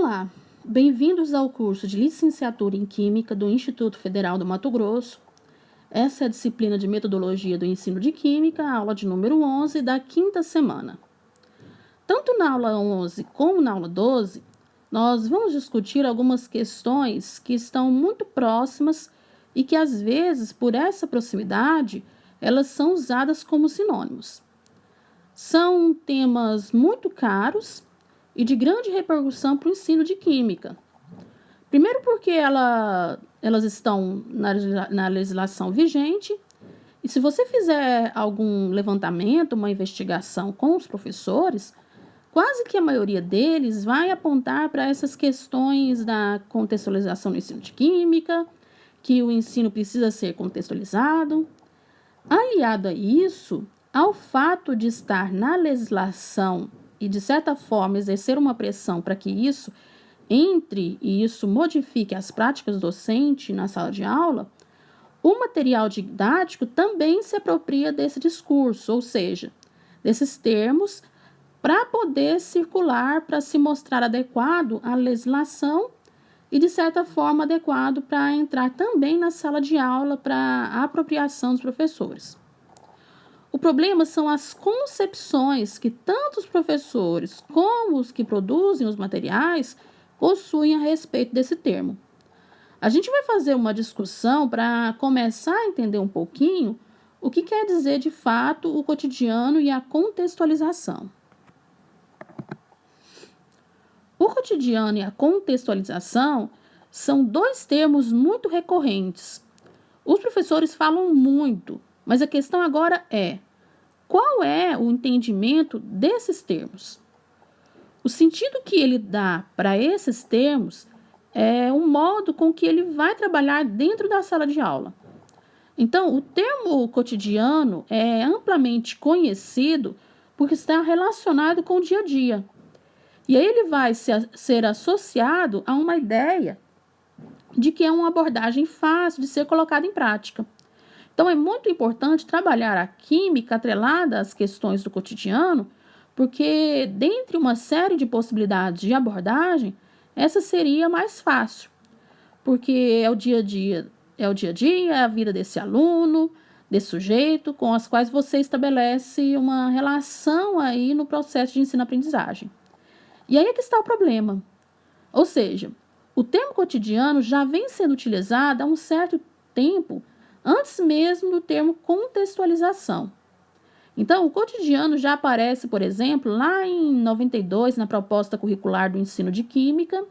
Olá, bem-vindos ao curso de Licenciatura em Química do Instituto Federal do Mato Grosso. Essa é a disciplina de Metodologia do Ensino de Química, aula de número 11 da quinta semana. Tanto na aula 11 como na aula 12, nós vamos discutir algumas questões que estão muito próximas e que, às vezes, por essa proximidade, elas são usadas como sinônimos. São temas muito caros e de grande repercussão para o ensino de química. Primeiro porque elas estão na legislação vigente, e se você fizer algum levantamento, uma investigação com os professores, quase que a maioria deles vai apontar para essas questões da contextualização no ensino de química, que o ensino precisa ser contextualizado. Aliado a isso, ao fato de estar na legislação e, de certa forma, exercer uma pressão para que isso entre e isso modifique as práticas docentes na sala de aula, o material didático também se apropria desse discurso, ou seja, desses termos, para poder circular, para se mostrar adequado à legislação e, de certa forma, adequado para entrar também na sala de aula para a apropriação dos professores. O problema são as concepções que tanto os professores como os que produzem os materiais possuem a respeito desse termo. A gente vai fazer uma discussão para começar a entender um pouquinho o que quer dizer de fato o cotidiano e a contextualização. O cotidiano e a contextualização são dois termos muito recorrentes. Os professores falam muito, mas a questão agora é: qual é o entendimento desses termos? O sentido que ele dá para esses termos é o modo com que ele vai trabalhar dentro da sala de aula. Então, o termo cotidiano é amplamente conhecido porque está relacionado com o dia a dia. E aí ele vai ser associado a uma ideia de que é uma abordagem fácil de ser colocada em prática. Então, é muito importante trabalhar a química atrelada às questões do cotidiano, porque, dentre uma série de possibilidades de abordagem, essa seria mais fácil, porque é o dia a dia, é a vida desse aluno, desse sujeito, com as quais você estabelece uma relação aí no processo de ensino-aprendizagem. E aí é que está o problema. Ou seja, o termo cotidiano já vem sendo utilizado há um certo tempo, antes mesmo do termo contextualização. Então, o cotidiano já aparece, por exemplo, lá em 92, na proposta curricular do ensino de química.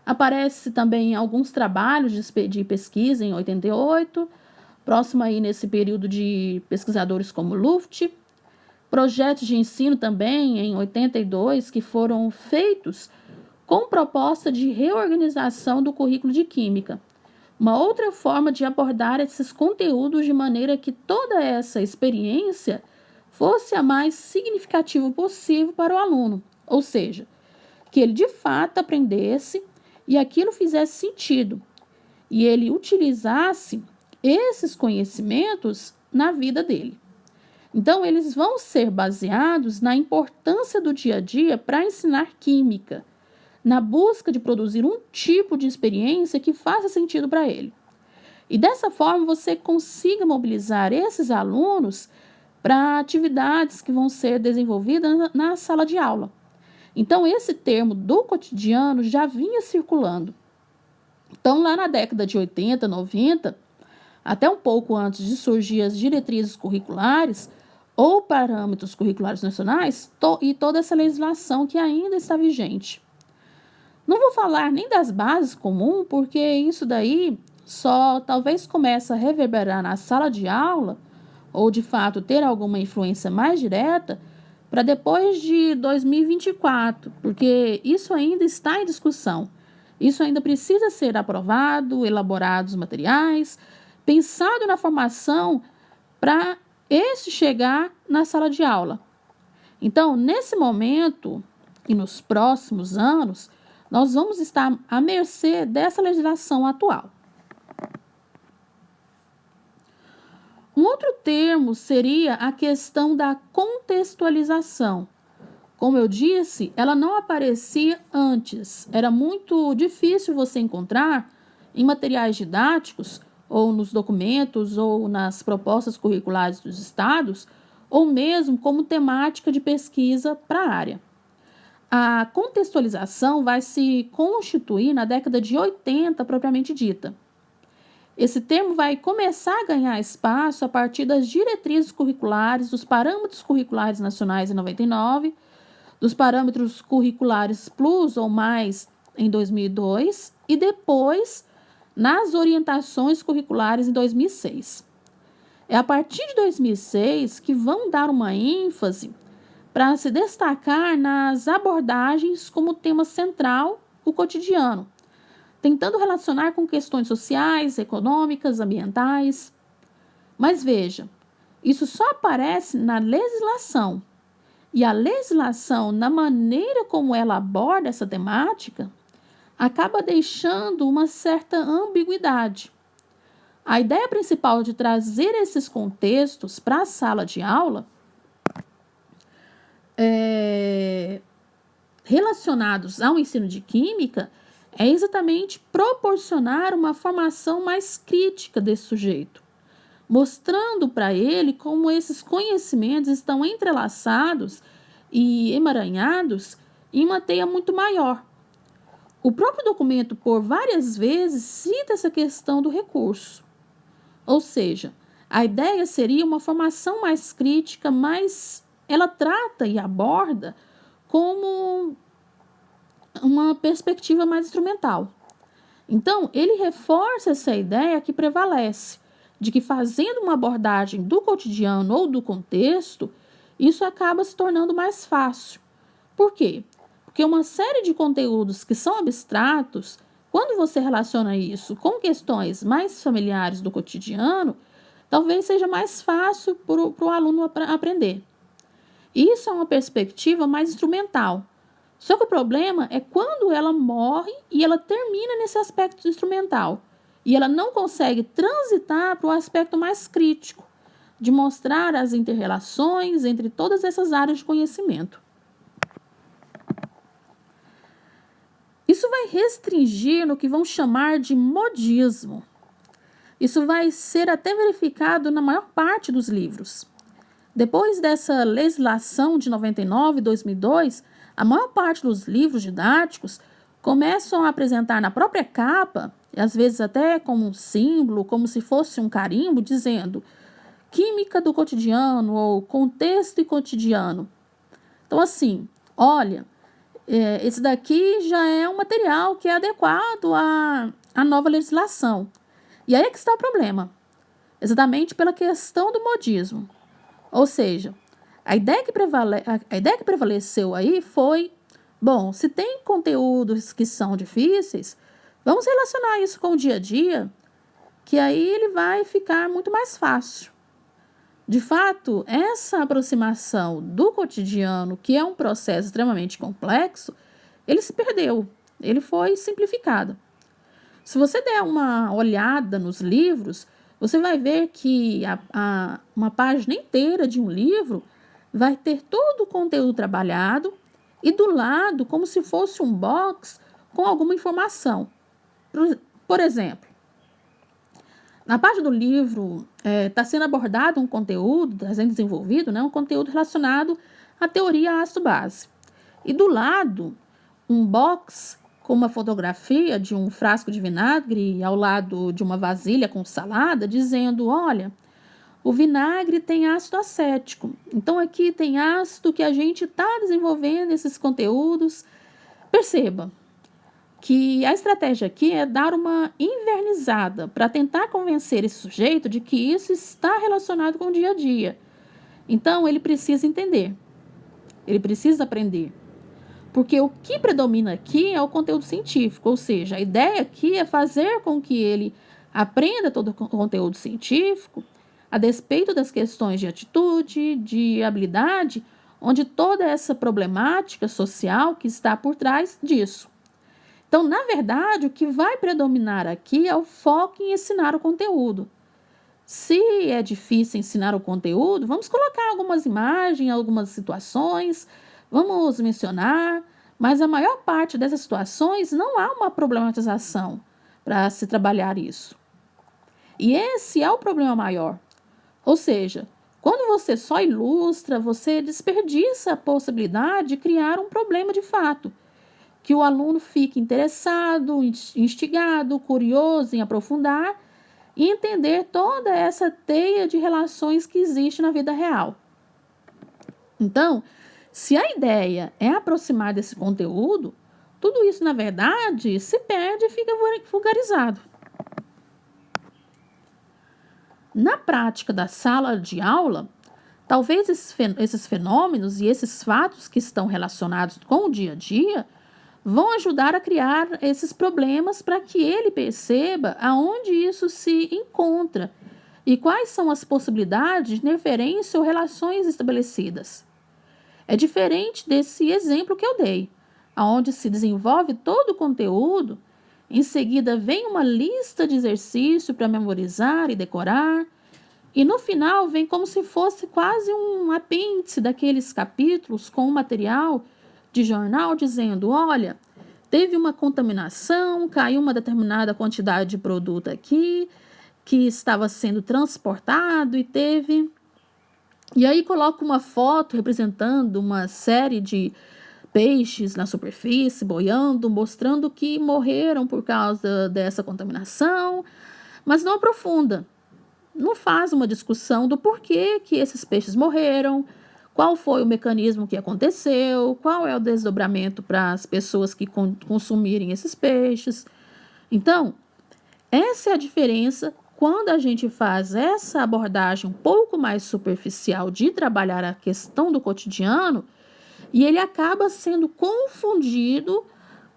Aparece também em alguns trabalhos de pesquisa em 88, próximo aí nesse período de pesquisadores como Luft. Projetos de ensino também em 82, que foram feitos com proposta de reorganização do currículo de química. Uma outra forma de abordar esses conteúdos de maneira que toda essa experiência fosse a mais significativa possível para o aluno, ou seja, que ele de fato aprendesse e aquilo fizesse sentido, e ele utilizasse esses conhecimentos na vida dele. Então, eles vão ser baseados na importância do dia a dia para ensinar química, na busca de produzir um tipo de experiência que faça sentido para ele. E dessa forma você consiga mobilizar esses alunos para atividades que vão ser desenvolvidas na sala de aula. Então, esse termo do cotidiano já vinha circulando. Então, lá na década de 80, 90, até um pouco antes de surgir as diretrizes curriculares ou parâmetros curriculares nacionais e toda essa legislação que ainda está vigente. Não vou falar nem das bases comuns, porque isso daí só talvez comece a reverberar na sala de aula ou, de fato, ter alguma influência mais direta para depois de 2024, porque isso ainda está em discussão. Isso ainda precisa ser aprovado, elaborados os materiais, pensado na formação para esse chegar na sala de aula. Então, nesse momento e nos próximos anos, nós vamos estar à mercê dessa legislação atual. Um outro termo seria a questão da contextualização. Como eu disse, ela não aparecia antes. Era muito difícil você encontrar em materiais didáticos, ou nos documentos, ou nas propostas curriculares dos estados, ou mesmo como temática de pesquisa para a área. A contextualização vai se constituir na década de 80, propriamente dita. Esse termo vai começar a ganhar espaço a partir das diretrizes curriculares, dos parâmetros curriculares nacionais em 99, dos parâmetros curriculares plus ou mais em 2002 e depois nas orientações curriculares em 2006. É a partir de 2006 que vão dar uma ênfase para se destacar nas abordagens como tema central o cotidiano, tentando relacionar com questões sociais, econômicas, ambientais. Mas veja, isso só aparece na legislação. E a legislação, na maneira como ela aborda essa temática, acaba deixando uma certa ambiguidade. A ideia principal de trazer esses contextos para a sala de aula relacionados ao ensino de química é exatamente proporcionar uma formação mais crítica desse sujeito, mostrando para ele como esses conhecimentos estão entrelaçados e emaranhados em uma teia muito maior. O próprio documento, por várias vezes, cita essa questão do recurso. Ou seja, a ideia seria uma formação mais crítica, mas ela trata e aborda como uma perspectiva mais instrumental. Então, ele reforça essa ideia que prevalece, de que fazendo uma abordagem do cotidiano ou do contexto, isso acaba se tornando mais fácil. Por quê? Porque uma série de conteúdos que são abstratos, quando você relaciona isso com questões mais familiares do cotidiano, talvez seja mais fácil para o aluno aprender. Isso é uma perspectiva mais instrumental. Só que o problema é quando ela morre e ela termina nesse aspecto instrumental. E ela não consegue transitar para o aspecto mais crítico, de mostrar as inter-relações entre todas essas áreas de conhecimento. Isso vai restringir no que vão chamar de modismo. Isso vai ser até verificado na maior parte dos livros. Depois dessa legislação de 99 e 2002, a maior parte dos livros didáticos começam a apresentar na própria capa, às vezes até como um símbolo, como se fosse um carimbo, dizendo química do cotidiano ou contexto e cotidiano. Então, assim, olha, esse daqui já é um material que é adequado à nova legislação. E aí é que está o problema, exatamente pela questão do modismo. Ou seja, a ideia que prevaleceu aí foi, bom, se tem conteúdos que são difíceis, vamos relacionar isso com o dia a dia, que aí ele vai ficar muito mais fácil. De fato, essa aproximação do cotidiano, que é um processo extremamente complexo, ele se perdeu, ele foi simplificado. Se você der uma olhada nos livros, você vai ver que uma página inteira de um livro vai ter todo o conteúdo trabalhado e do lado como se fosse um box com alguma informação. Por exemplo, na página do livro está sendo abordado um conteúdo, está sendo desenvolvido, um conteúdo relacionado à teoria ácido-base. E do lado, um box com uma fotografia de um frasco de vinagre ao lado de uma vasilha com salada, dizendo, olha, o vinagre tem ácido acético. Então, aqui tem ácido que a gente está desenvolvendo esses conteúdos. Perceba que a estratégia aqui é dar uma invernizada para tentar convencer esse sujeito de que isso está relacionado com o dia a dia. Então, ele precisa entender, ele precisa aprender. Porque o que predomina aqui é o conteúdo científico, ou seja, a ideia aqui é fazer com que ele aprenda todo o conteúdo científico a despeito das questões de atitude, de habilidade, onde toda essa problemática social que está por trás disso. Então, na verdade, o que vai predominar aqui é o foco em ensinar o conteúdo. Se é difícil ensinar o conteúdo, vamos colocar algumas imagens, algumas situações, Vamos mencionar, mas a maior parte dessas situações não há uma problematização para se trabalhar isso. E esse é o problema maior. Ou seja, quando você só ilustra, você desperdiça a possibilidade de criar um problema de fato, que o aluno fique interessado, instigado, curioso em aprofundar e entender toda essa teia de relações que existe na vida real. Então, se a ideia é aproximar desse conteúdo, tudo isso, na verdade, se perde e fica vulgarizado. Na prática da sala de aula, talvez esses fenômenos e esses fatos que estão relacionados com o dia a dia vão ajudar a criar esses problemas para que ele perceba aonde isso se encontra e quais são as possibilidades de interferência ou relações estabelecidas. É diferente desse exemplo que eu dei, aonde se desenvolve todo o conteúdo, em seguida vem uma lista de exercício para memorizar e decorar, e no final vem como se fosse quase um apêndice daqueles capítulos com o material de jornal dizendo, olha, teve uma contaminação, caiu uma determinada quantidade de produto aqui, que estava sendo transportado e teve... E aí coloca uma foto representando uma série de peixes na superfície, boiando, mostrando que morreram por causa dessa contaminação, mas não aprofunda. Não faz uma discussão do porquê que esses peixes morreram, qual foi o mecanismo que aconteceu, qual é o desdobramento para as pessoas que consumirem esses peixes. Então, essa é a diferença quando a gente faz essa abordagem um pouco mais superficial de trabalhar a questão do cotidiano e ele acaba sendo confundido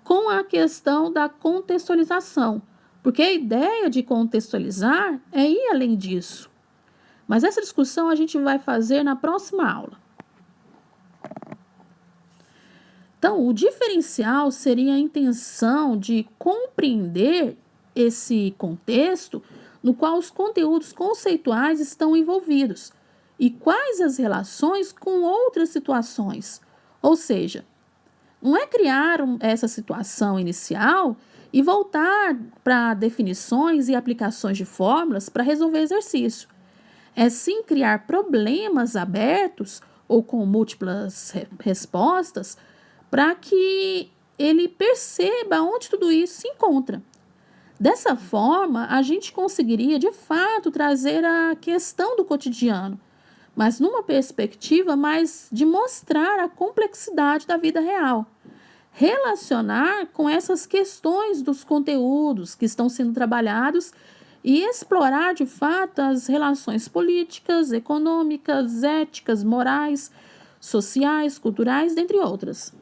com a questão da contextualização, porque a ideia de contextualizar é ir além disso. Mas essa discussão a gente vai fazer na próxima aula. Então, o diferencial seria a intenção de compreender esse contexto no qual os conteúdos conceituais estão envolvidos e quais as relações com outras situações. Ou seja, não é criar essa situação inicial e voltar para definições e aplicações de fórmulas para resolver exercício. É sim criar problemas abertos ou com múltiplas respostas para que ele perceba onde tudo isso se encontra. Dessa forma, a gente conseguiria, de fato, trazer a questão do cotidiano, mas numa perspectiva mais de mostrar a complexidade da vida real. Relacionar com essas questões dos conteúdos que estão sendo trabalhados e explorar, de fato, as relações políticas, econômicas, éticas, morais, sociais, culturais, dentre outras.